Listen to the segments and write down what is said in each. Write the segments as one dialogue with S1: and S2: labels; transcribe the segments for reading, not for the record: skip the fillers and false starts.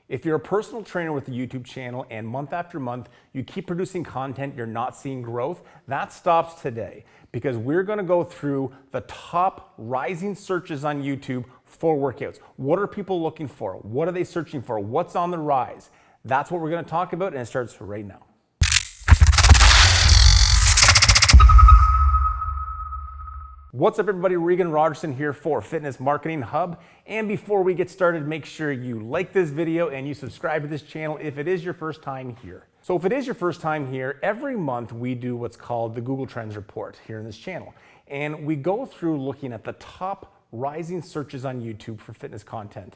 S1: If you're a personal trainer with a YouTube channel and month after month you keep producing content, you're not seeing growth, that stops today, because we're gonna go through the top rising searches on YouTube for workouts. What are people looking for? What are they searching for? What's on the rise? That's what we're gonna talk about, and it starts right now. What's up everybody, Regan Rogerson here for Fitness Marketing Hub. And before we get started, make sure you like this video and you subscribe to this channel if it is your first time here. So if it is your first time here, every month we do what's called the Google Trends Report here in this channel. And we go through looking at the top rising searches on YouTube for fitness content.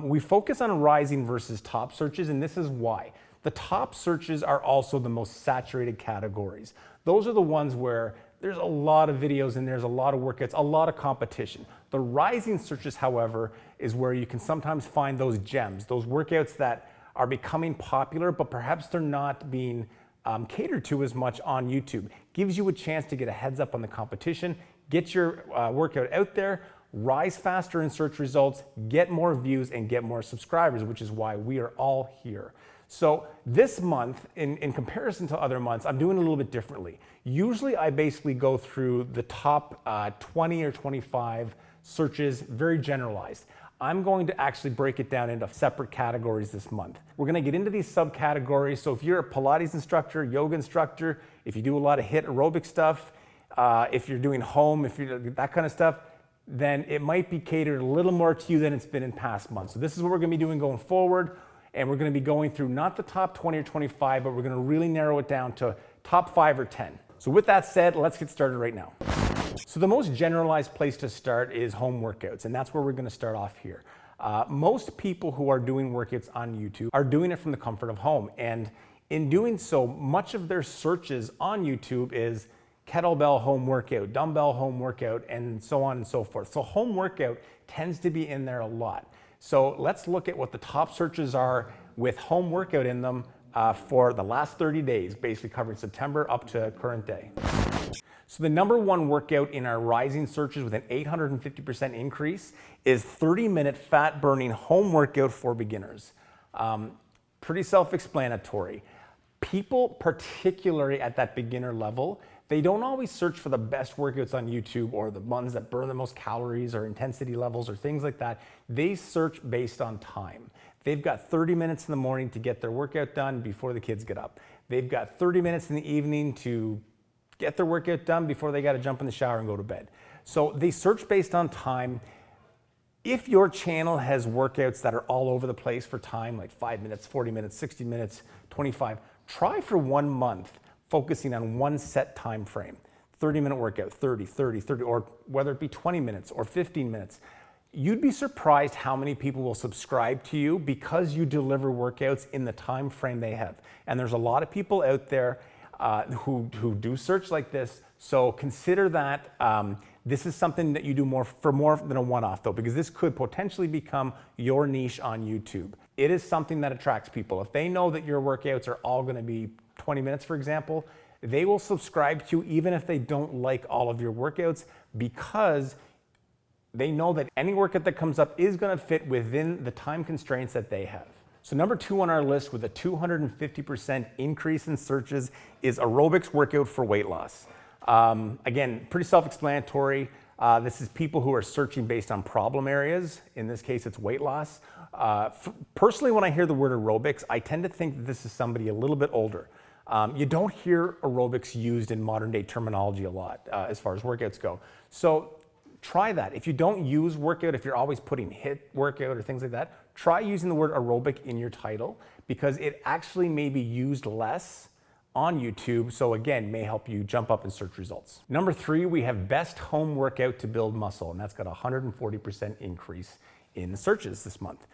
S1: We focus on rising versus top searches, and this is why. The top searches are also the most saturated categories. Those are the ones where there's a lot of videos and there's a lot of workouts, a lot of competition. The rising searches, however, is where you can sometimes find those gems, those workouts that are becoming popular, but perhaps they're not being catered to as much on YouTube. Gives you a chance to get a heads up on the competition, get your workout out there, rise faster in search results, get more views, and get more subscribers, which is why we are all here. So this month, in comparison to other months, I'm doing a little bit differently. Usually I basically go through the top 20 or 25 searches, very generalized. I'm going to actually break it down into separate categories this month. We're gonna get into these subcategories. So if you're a Pilates instructor, yoga instructor, if you do a lot of HIIT aerobic stuff, if you're doing home, if you're that kind of stuff, then it might be catered a little more to you than it's been in past months. So this is what we're gonna be doing going forward. And we're gonna be going through not the top 20 or 25, but we're gonna really narrow it down to top 5 or 10. So with that said, let's get started right now. So the most generalized place to start is home workouts, and that's where we're gonna start off here. Most people who are doing workouts on YouTube are doing it from the comfort of home. And in doing so, much of their searches on YouTube is kettlebell home workout, dumbbell home workout, and so on and so forth. So home workout tends to be in there a lot. So let's look at what the top searches are with home workout in them for the last 30 days, basically covering September up to current day. So the number one workout in our rising searches with an 850% increase is 30-minute fat burning home workout for beginners. Pretty self-explanatory. People, particularly at that beginner level, they don't always search for the best workouts on YouTube or the ones that burn the most calories or intensity levels or things like that. They search based on time. They've got 30 minutes in the morning to get their workout done before the kids get up. They've got 30 minutes in the evening to get their workout done before they got to jump in the shower and go to bed. So they search based on time. If your channel has workouts that are all over the place for time, like 5 minutes, 40 minutes, 60 minutes, 25, try for 1 month focusing on one set time frame. 30-minute workout, 30, 30, 30, or whether it be 20 minutes or 15 minutes. You'd be surprised how many people will subscribe to you because you deliver workouts in the time frame they have. And there's a lot of people out there who do search like this. So consider that this is something that you do more than a one-off though, because this could potentially become your niche on YouTube. It is something that attracts people. If they know that your workouts are all gonna be 20 minutes, for example, they will subscribe to you even if they don't like all of your workouts, because they know that any workout that comes up is gonna fit within the time constraints that they have. So number 2 on our list with a 250% increase in searches is aerobics workout for weight loss. Again, pretty self-explanatory. This is people who are searching based on problem areas. In this case, it's weight loss. Personally, when I hear the word aerobics, I tend to think that this is somebody a little bit older. You don't hear aerobics used in modern day terminology a lot as far as workouts go. So try that. If you don't use workout, if you're always putting HIIT workout or things like that, try using the word aerobic in your title, because it actually may be used less on YouTube. So again, may help you jump up in search results. Number 3, we have best home workout to build muscle, and that's got a 140% increase in searches this month.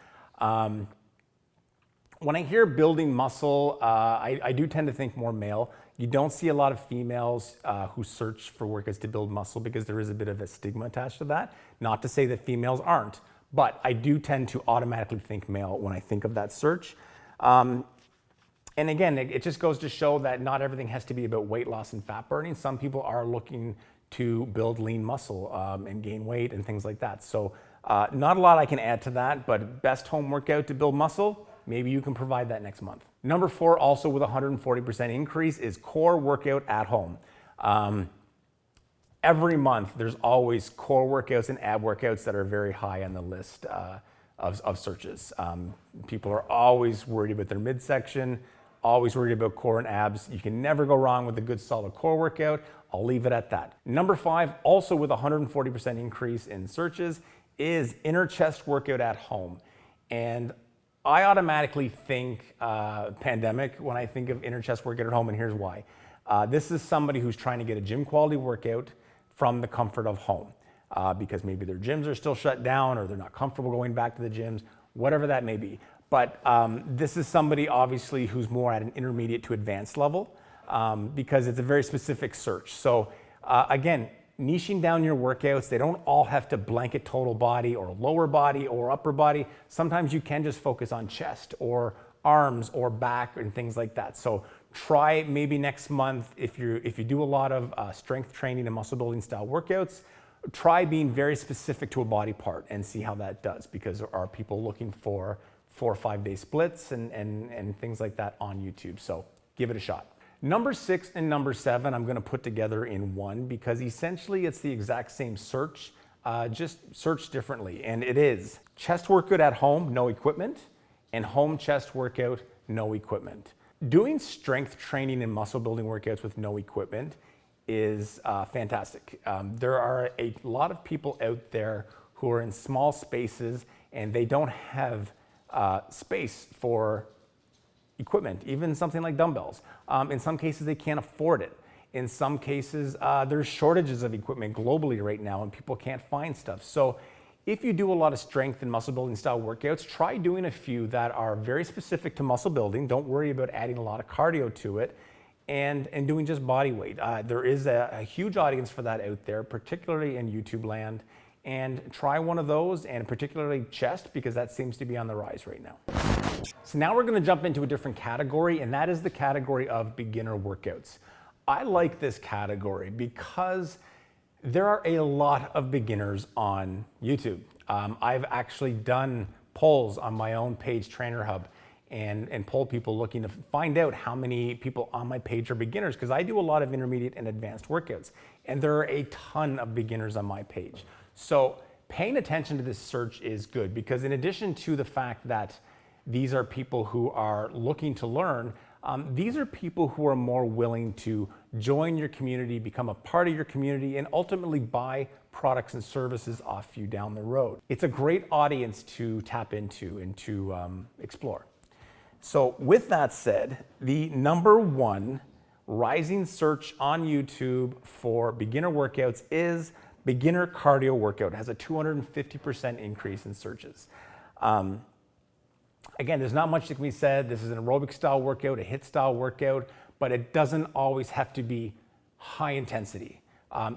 S1: When I hear building muscle, I do tend to think more male. You don't see a lot of females who search for workouts to build muscle because there is a bit of a stigma attached to that. Not to say that females aren't, but I do tend to automatically think male when I think of that search. And again, it just goes to show that not everything has to be about weight loss and fat burning. Some people are looking to build lean muscle and gain weight and things like that. So not a lot I can add to that, but best home workout to build muscle, maybe you can provide that next month. Number 4, also with 140% increase, is core workout at home. Every month, there's always core workouts and ab workouts that are very high on the list of searches. People are always worried about their midsection, always worried about core and abs. You can never go wrong with a good solid core workout. I'll leave it at that. Number 5, also with 140% increase in searches, is inner chest workout at home. And I automatically think pandemic when I think of inner chest workout at home, and here's why. This is somebody who's trying to get a gym quality workout from the comfort of home because maybe their gyms are still shut down or they're not comfortable going back to the gyms, whatever that may be. But this is somebody obviously who's more at an intermediate to advanced level because it's a very specific search. So again, niching down your workouts, they don't all have to blanket total body or lower body or upper body. Sometimes you can just focus on chest or arms or back and things like that. So try maybe next month, if you do a lot of strength training and muscle building style workouts, try being very specific to a body part and see how that does, because there are people looking for 4 or 5 day splits and things like that on YouTube. So give it a shot. Number 6 and number 7, I'm gonna put together in one because essentially it's the exact same search, just search differently. And it is chest workout at home, no equipment, and home chest workout, no equipment. Doing strength training and muscle building workouts with no equipment is fantastic. There are a lot of people out there who are in small spaces and they don't have space for equipment, even something like dumbbells. In some cases, they can't afford it. In some cases, there's shortages of equipment globally right now and people can't find stuff. So if you do a lot of strength and muscle building style workouts, try doing a few that are very specific to muscle building. Don't worry about adding a lot of cardio to it and doing just body weight. There is a huge audience for that out there, particularly in YouTube land. And try one of those, and particularly chest, because that seems to be on the rise right now. So now we're gonna jump into a different category, and that is the category of beginner workouts. I like this category because there are a lot of beginners on YouTube. I've actually done polls on my own page, Trainer Hub, and polled people looking to find out how many people on my page are beginners, because I do a lot of intermediate and advanced workouts, and there are a ton of beginners on my page. So paying attention to this search is good, because in addition to the fact that these are people who are looking to learn, these are people who are more willing to join your community, become a part of your community, and ultimately buy products and services off you down the road. It's a great audience to tap into and to explore. So with that said, the number 1 rising search on YouTube for beginner workouts is beginner cardio workout. It has a 250% increase in searches. Again, there's not much that can be said. This is an aerobic style workout, a HIIT style workout, but it doesn't always have to be high intensity.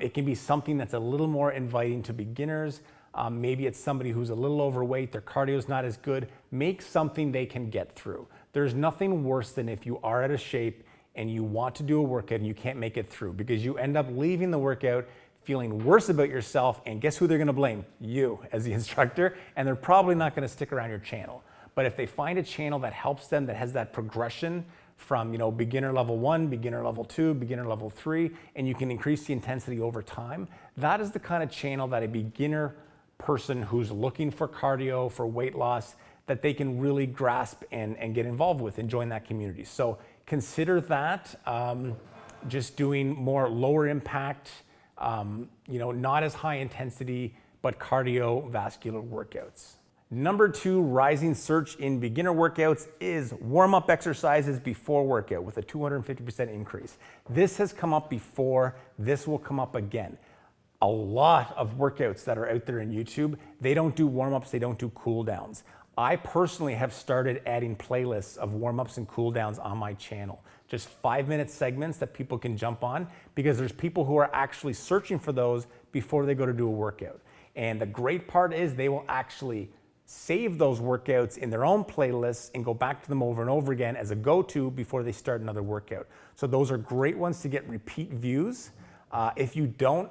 S1: It can be something that's a little more inviting to beginners. Maybe it's somebody who's a little overweight, their cardio is not as good. Make something they can get through. There's nothing worse than if you are out of shape and you want to do a workout and you can't make it through, because you end up leaving the workout feeling worse about yourself, and guess who they're gonna blame? You as the instructor, and they're probably not gonna stick around your channel. But if they find a channel that helps them, that has that progression from beginner level 1, beginner level 2, beginner level 3, and you can increase the intensity over time, that is the kind of channel that a beginner person who's looking for cardio, for weight loss, that they can really grasp and get involved with and join that community. So consider that, just doing more lower impact, not as high intensity, but cardiovascular workouts. Number 2 rising search in beginner workouts is warm-up exercises before workout with a 250% increase. This has come up before, this will come up again. A lot of workouts that are out there in YouTube, they don't do warm-ups, they don't do cool downs. I personally have started adding playlists of warm-ups and cool downs on my channel. Just 5-minute segments that people can jump on, because there's people who are actually searching for those before they go to do a workout. And the great part is they will actually save those workouts in their own playlists and go back to them over and over again as a go-to before they start another workout. So those are great ones to get repeat views. If you don't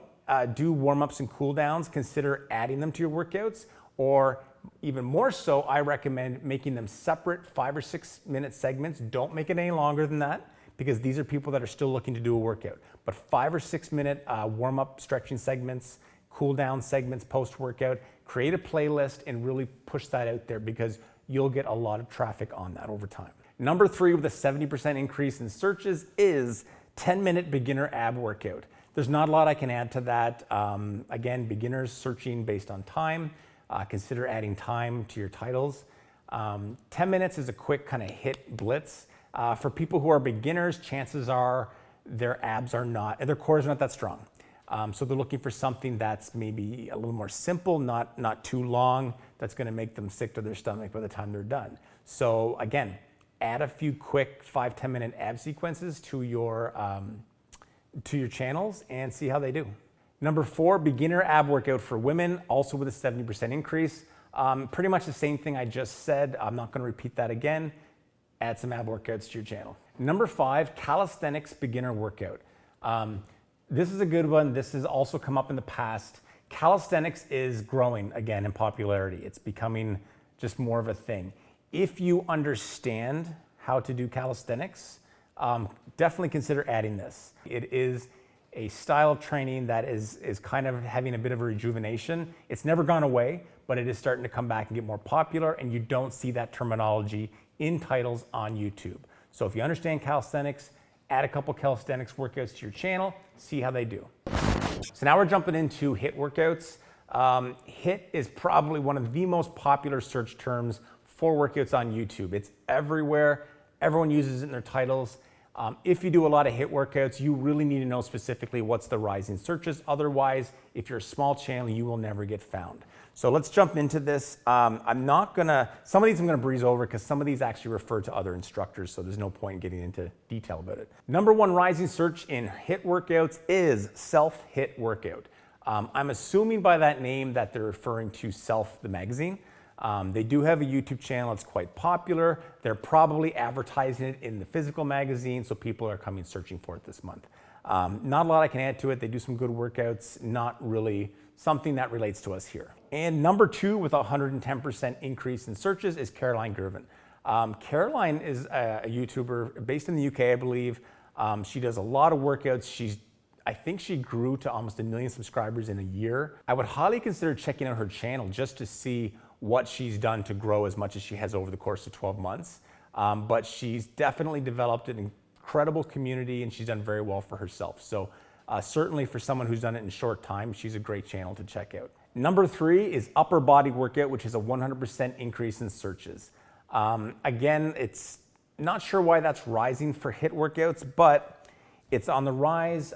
S1: do warm-ups and cool downs, consider adding them to your workouts or even more so, I recommend making them separate 5 or 6 minute segments. Don't make it any longer than that, because these are people that are still looking to do a workout. But 5 or 6 minute warm-up stretching segments, cool down segments post-workout, create a playlist and really push that out there, because you'll get a lot of traffic on that over time. Number 3 with a 70% increase in searches is 10-minute beginner ab workout. There's not a lot I can add to that. Again, beginners searching based on time. Consider adding time to your titles. 10 minutes is a quick kind of hit blitz. For people who are beginners, chances are their abs are not, their core is not that strong. So they're looking for something that's maybe a little more simple, not too long, that's gonna make them sick to their stomach by the time they're done. So again, add a few quick 5-10 minute ab sequences to your channels and see how they do. Number 4, beginner ab workout for women, also with a 70% increase. Pretty much the same thing I just said. I'm not gonna repeat that again. Add some ab workouts to your channel. Number 5, calisthenics beginner workout. This is a good one. This has also come up in the past. Calisthenics is growing again in popularity. It's becoming just more of a thing. If you understand how to do calisthenics, definitely consider adding this. It is a style of training that is kind of having a bit of a rejuvenation. It's never gone away, but it is starting to come back and get more popular, and you don't see that terminology in titles on YouTube. So if you understand calisthenics, add a couple calisthenics workouts to your channel, see how they do. So now we're jumping into HIIT workouts. HIIT is probably one of the most popular search terms for workouts on YouTube. It's everywhere. Everyone uses it in their titles. If you do a lot of HIIT workouts, you really need to know specifically what's the rising searches. Otherwise, if you're a small channel, you will never get found. So let's jump into this. Some of these I'm gonna breeze over because some of these actually refer to other instructors, so there's no point in getting into detail about it. Number 1 rising search in HIIT workouts is self-HIIT workout. I'm assuming by that name that they're referring to Self, the magazine. They do have a YouTube channel, it's quite popular. They're probably advertising it in the physical magazine, so people are coming searching for it this month. Not a lot I can add to it. They do some good workouts, not really something that relates to us here. And number 2 with a 110% increase in searches is Caroline Girvan. Caroline is a YouTuber based in the UK, I believe. She does a lot of workouts. I think she grew to almost 1 million subscribers in a year. I would highly consider checking out her channel just to see what she's done to grow as much as she has over the course of 12 months. But she's definitely developed an incredible community, and she's done very well for herself. So certainly for someone who's done it in short time, she's a great channel to check out. Number 3 is upper body workout, which is a 100% increase in searches. Again, it's not sure why that's rising for HIIT workouts, but it's on the rise.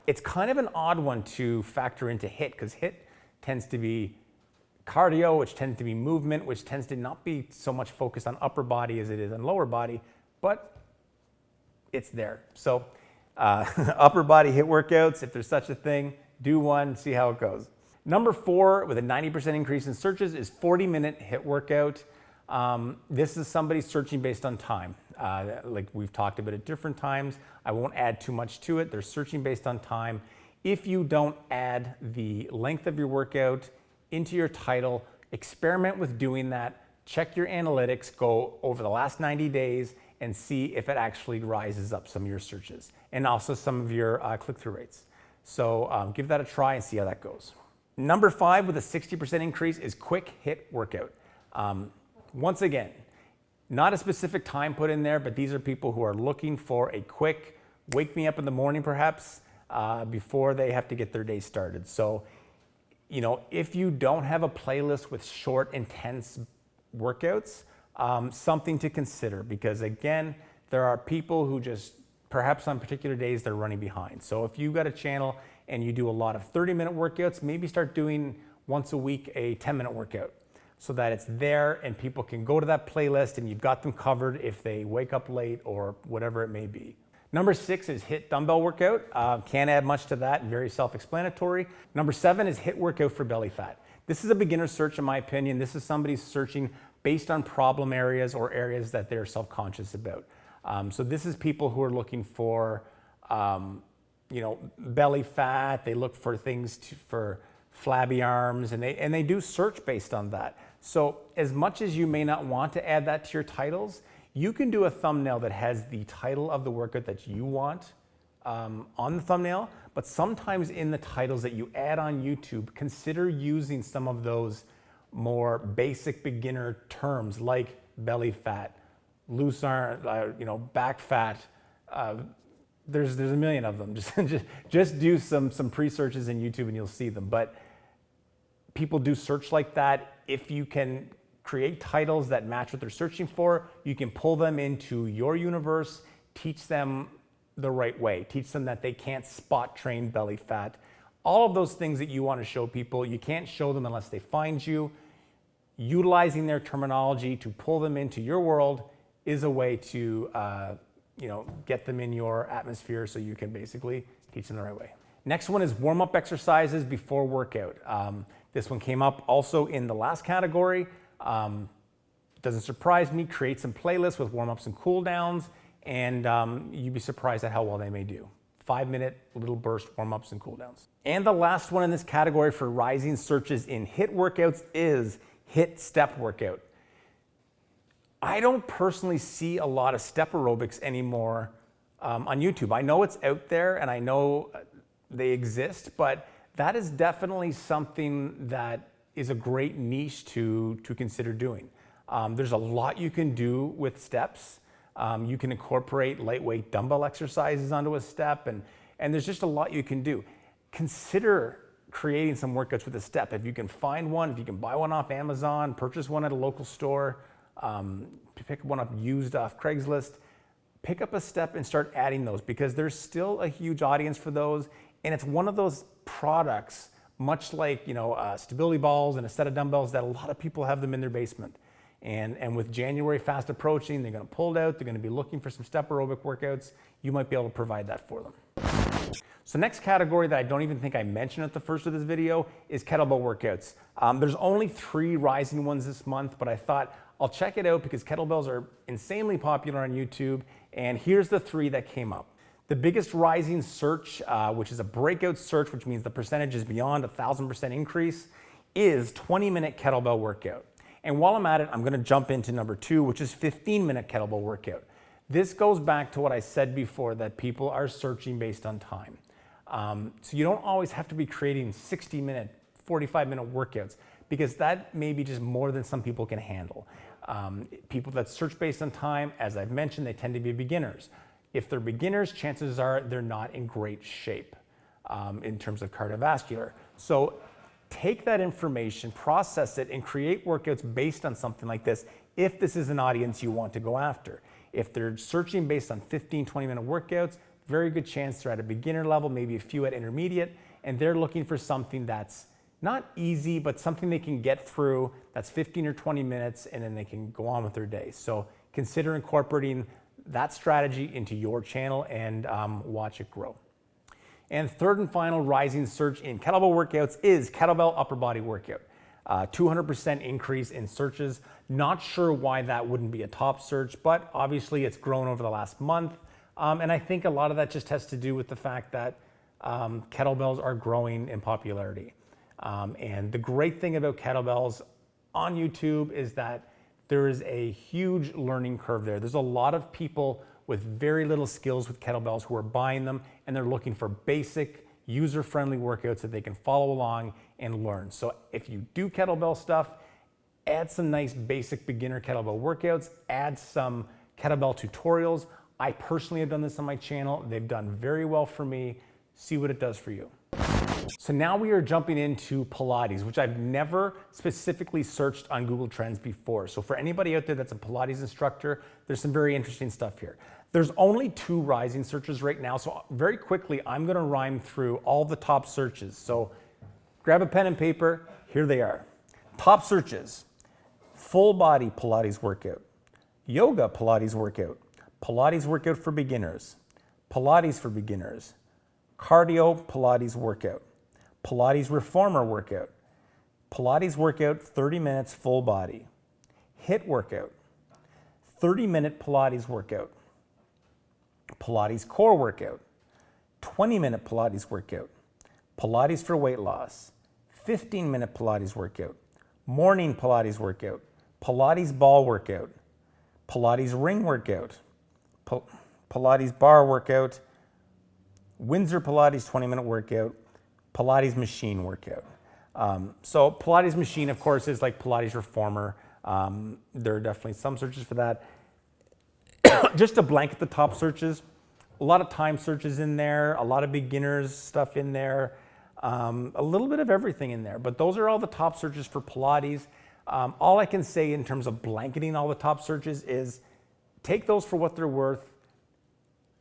S1: It's kind of an odd one to factor into HIIT, because HIIT tends to be cardio, which tends to be movement, which tends to not be so much focused on upper body as it is on lower body, but it's there. So upper body HIIT workouts, if there's such a thing, do one, see how it goes. Number 4 with a 90% increase in searches is 40-minute HIIT workout. This is somebody searching based on time. Like we've talked about at different times. I won't add too much to it. They're searching based on time. If you don't add the length of your workout into your title, experiment with doing that. Check your analytics, go over the last 90 days and see if it actually rises up some of your searches and also some of your click-through rates. So give that a try and see how that goes. Number 5 with a 60% increase is quick HIIT workout. Once again, not a specific time put in there, but these are people who are looking for a quick wake me up in the morning perhaps before they have to get their day started. So, you know, if you don't have a playlist with short, intense workouts, something to consider, because again, there are people who just, perhaps on particular days, they're running behind. So if you've got a channel and you do a lot of 30-minute workouts, maybe start doing once a week a 10-minute workout so that it's there and people can go to that playlist and you've got them covered if they wake up late or whatever it may be. Number 6 is HIIT dumbbell workout. Can't add much to that, very self-explanatory. Number 7 is HIIT workout for belly fat. This is a beginner search in my opinion. This is somebody searching based on problem areas or areas that they're self-conscious about. So this is people who are looking for, belly fat. They look for things for flabby arms, and they do search based on that. So as much as you may not want to add that to your titles, you can do a thumbnail that has the title of the workout that you want on the thumbnail, but sometimes in the titles that you add on YouTube, consider using some of those more basic beginner terms like belly fat, loose arm, back fat. There's a million of them. Just do some pre-searches in YouTube and you'll see them. But people do search like that. If you can create titles that match what they're searching for, you can pull them into your universe, teach them the right way, teach them that they can't spot train belly fat. All of those things that you want to show people, you can't show them unless they find you. Utilizing their terminology to pull them into your world is a way to get them in your atmosphere so you can basically teach them the right way. Next one is warm-up exercises before workout. This one came up also in the last category. Doesn't surprise me, create some playlists with warm-ups and cool-downs, and you'd be surprised at how well they may do. 5-minute little burst warm-ups and cool-downs. And the last one in this category for rising searches in Hiit Workouts is Hiit Step Workout. I don't personally see a lot of step aerobics anymore on YouTube. I know it's out there and I know they exist, but that is definitely something that is a great niche to consider doing. There's a lot you can do with steps. You can incorporate lightweight dumbbell exercises onto a step, and there's just a lot you can do. Consider creating some workouts with a step. If you can find one, if you can buy one off Amazon, purchase one at a local store, pick one up used off Craigslist, pick up a step and start adding those, because there's still a huge audience for those. And it's one of those products, much like stability balls and a set of dumbbells, that a lot of people have them in their basement. And with January fast approaching, they're going to pull it out. They're going to be looking for some step aerobic workouts. You might be able to provide that for them. So next category that I don't even think I mentioned at the first of this video is kettlebell workouts. There's only 3 rising ones this month, but I thought I'll check it out because kettlebells are insanely popular on YouTube. And here's the 3 that came up. The biggest rising search, which is a breakout search, which means the percentage is beyond 1,000% increase, is 20-minute kettlebell workout. And while I'm at it, I'm going to jump into number 2, which is 15-minute kettlebell workout. This goes back to what I said before, that people are searching based on time. So you don't always have to be creating 60-minute, 45-minute workouts, because that may be just more than some people can handle. People that search based on time, as I've mentioned, they tend to be beginners. If they're beginners, chances are they're not in great shape in terms of cardiovascular. So take that information, process it, and create workouts based on something like this if this is an audience you want to go after. If they're searching based on 15, 20-minute workouts, very good chance they're at a beginner level, maybe a few at intermediate, and they're looking for something that's not easy, but something they can get through, that's 15 or 20 minutes, and then they can go on with their day. So consider incorporating that strategy into your channel and watch it grow. And third and final rising search in kettlebell workouts is kettlebell upper body workout. 200% increase in searches. Not sure why that wouldn't be a top search, but obviously it's grown over the last month. And I think a lot of that just has to do with the fact that kettlebells are growing in popularity. And the great thing about kettlebells on YouTube is that there is a huge learning curve there. There's a lot of people with very little skills with kettlebells who are buying them, and they're looking for basic, user-friendly workouts that they can follow along and learn. So if you do kettlebell stuff, add some nice basic beginner kettlebell workouts, add some kettlebell tutorials. I personally have done this on my channel. They've done very well for me. See what it does for you. So now we are jumping into Pilates, which I've never specifically searched on Google Trends before. So for anybody out there that's a Pilates instructor, there's some very interesting stuff here. There's only 2 rising searches right now. So very quickly, I'm gonna rhyme through all the top searches. So grab a pen and paper, here they are. Top searches: full body Pilates workout, yoga Pilates workout, Pilates workout for beginners, Pilates for beginners, cardio Pilates workout, Pilates reformer workout, Pilates workout 30 minutes full body, HIIT workout, 30-minute Pilates workout, Pilates core workout, 20-minute Pilates workout, Pilates for weight loss, 15-minute Pilates workout, morning Pilates workout, Pilates ball workout, Pilates ring workout, Pilates bar workout, Windsor Pilates 20-minute workout, Pilates machine workout. So Pilates machine, of course, is like Pilates reformer. There are definitely some searches for that. Just to blanket the top searches, a lot of time searches in there, a lot of beginners stuff in there, a little bit of everything in there. But those are all the top searches for Pilates. All I can say in terms of blanketing all the top searches is take those for what they're worth,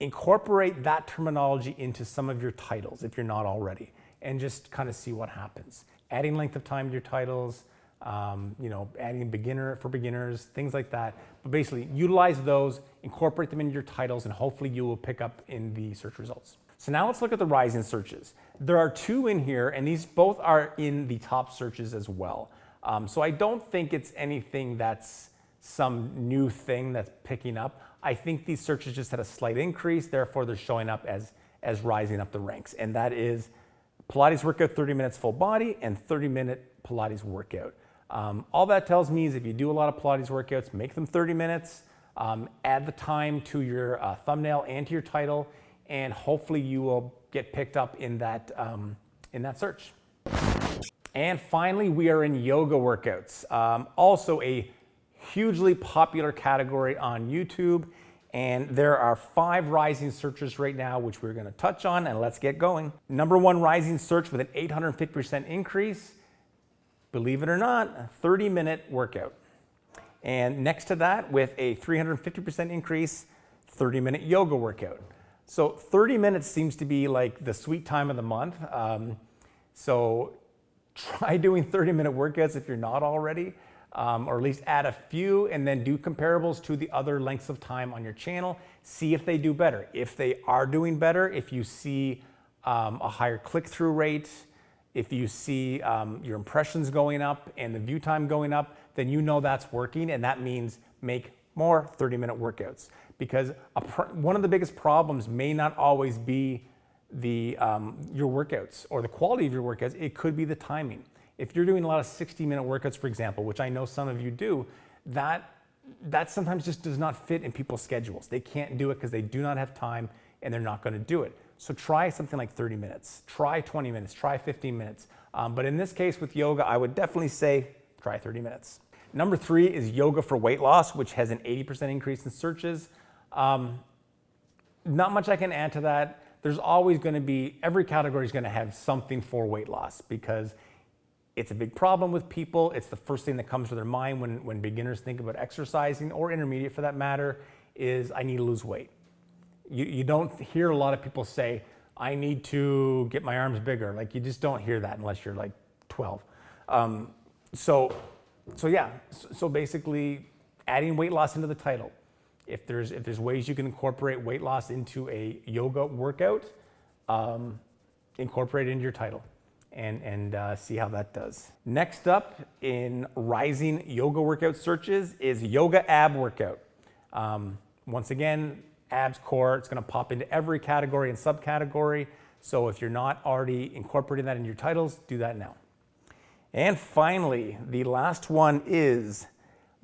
S1: incorporate that terminology into some of your titles if you're not already, and just kind of see what happens. Adding length of time to your titles, adding beginner for beginners, things like that. But basically utilize those, incorporate them into your titles, and hopefully you will pick up in the search results. So now let's look at the rising searches. There are two in here, and these both are in the top searches as well. So I don't think it's anything that's some new thing that's picking up. I think these searches just had a slight increase, therefore they're showing up as rising up the ranks. And that is Pilates workout 30 minutes full body and 30-minute Pilates workout. All that tells me is if you do a lot of Pilates workouts, make them 30 minutes, add the time to your thumbnail and to your title, and hopefully you will get picked up in that search. And finally, we are in yoga workouts. Also a hugely popular category on YouTube. And there are 5 rising searches right now, which we're gonna touch on, and let's get going. Number 1 rising search with an 850% increase, believe it or not, a 30-minute workout. And next to that, with a 350% increase, 30-minute yoga workout. So 30 minutes seems to be like the sweet time of the month. So try doing 30-minute workouts if you're not already, or at least add a few and then do comparables to the other lengths of time on your channel. See if they do better. If they are doing better, if you see a higher click-through rate, if you see your impressions going up and the view time going up, then you know that's working, and that means make more 30-minute workouts. Because one of the biggest problems may not always be your workouts or the quality of your workouts. It could be the timing. If you're doing a lot of 60-minute workouts, for example, which I know some of you do, that sometimes just does not fit in people's schedules. They can't do it because they do not have time and they're not going to do it. So try something like 30 minutes, try 20 minutes, try 15 minutes. But in this case with yoga, I would definitely say try 30 minutes. Number 3 is yoga for weight loss, which has an 80% increase in searches. Not much I can add to that. There's always going to be, every category is going to have something for weight loss because it's a big problem with people. It's the first thing that comes to their mind when beginners think about exercising, or intermediate for that matter, is I need to lose weight. You don't hear a lot of people say, I need to get my arms bigger. Like, you just don't hear that unless you're like 12. So basically adding weight loss into the title. If there's ways you can incorporate weight loss into a yoga workout, incorporate it into your title and see how that does. Next up in rising yoga workout searches is yoga ab workout. Once again, abs, core, it's gonna pop into every category and subcategory. So if you're not already incorporating that in your titles, do that now. And finally, the last one is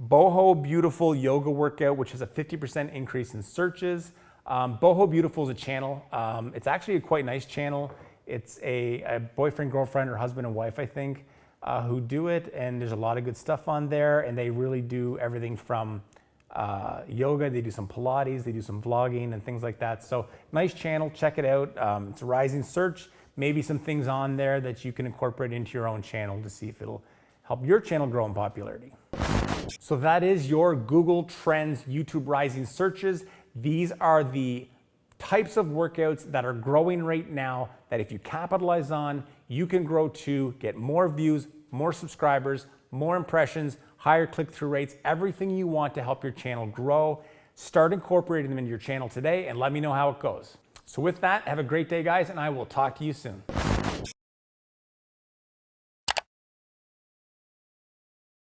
S1: Boho Beautiful Yoga Workout, which has a 50% increase in searches. Boho Beautiful is a channel. It's actually a quite nice channel. It's a boyfriend, girlfriend, or husband and wife, I think, who do it. And there's a lot of good stuff on there. And they really do everything from yoga. They do some Pilates. They do some vlogging and things like that. So nice channel. Check it out. It's a rising search. Maybe some things on there that you can incorporate into your own channel to see if it'll help your channel grow in popularity. So that is your Google Trends YouTube rising searches. These are the types of workouts that are growing right now that if you capitalize on, you can grow to get more views, more subscribers, more impressions, higher click-through rates, everything you want to help your channel grow. Start incorporating them into your channel today and let me know how it goes. So with that, have a great day, guys, and I will talk to you soon.